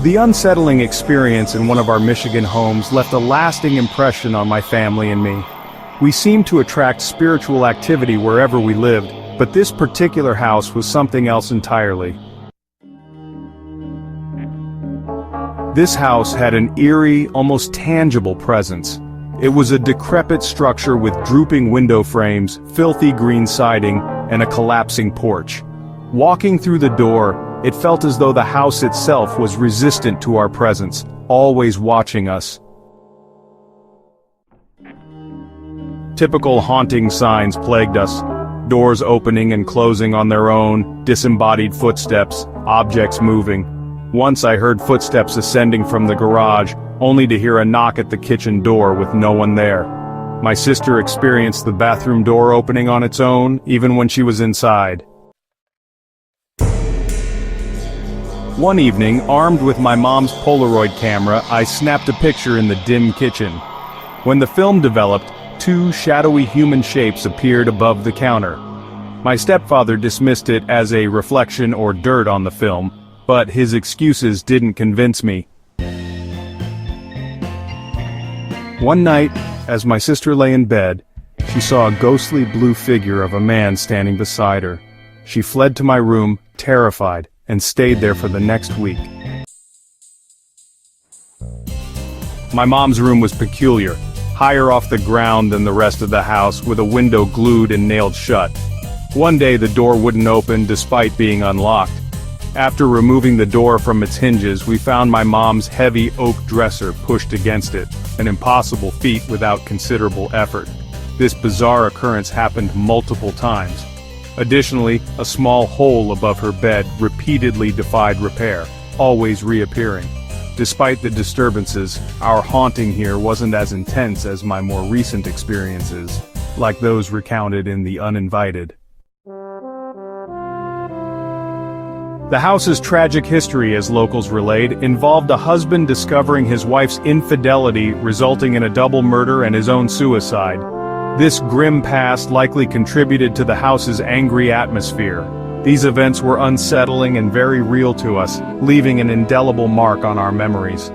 The unsettling experience in one of our Michigan homes left a lasting impression on my family and me. We seemed to attract spiritual activity wherever we lived, but this particular house was something else entirely. This house had an eerie, almost tangible presence. It was a decrepit structure with drooping window frames, filthy green siding, and a collapsing porch. Walking through the door, it felt as though the house itself was resistant to our presence, always watching us. Typical haunting signs plagued us: doors opening and closing on their own, disembodied footsteps, objects moving. Once I heard footsteps ascending from the garage, only to hear a knock at the kitchen door with no one there. My sister experienced the bathroom door opening on its own, even when she was inside. One evening, armed with my mom's Polaroid camera, I snapped a picture in the dim kitchen. When the film developed, two shadowy human shapes appeared above the counter. My stepfather dismissed it as a reflection or dirt on the film, but his excuses didn't convince me. One night, as my sister lay in bed, she saw a ghostly blue figure of a man standing beside her. She fled to my room, terrified, and stayed there for the next week. My mom's room was peculiar, higher off the ground than the rest of the house, with a window glued and nailed shut. One day the door wouldn't open despite being unlocked. After removing the door from its hinges, we found my mom's heavy oak dresser pushed against it, an impossible feat without considerable effort. This bizarre occurrence happened multiple times. Additionally, a small hole above her bed repeatedly defied repair, always reappearing. Despite the disturbances, our haunting here wasn't as intense as my more recent experiences, like those recounted in The Uninvited. The house's tragic history, as locals relayed, involved a husband discovering his wife's infidelity, resulting in a double murder and his own suicide. This grim past likely contributed to the house's angry atmosphere. These events were unsettling and very real to us, leaving an indelible mark on our memories.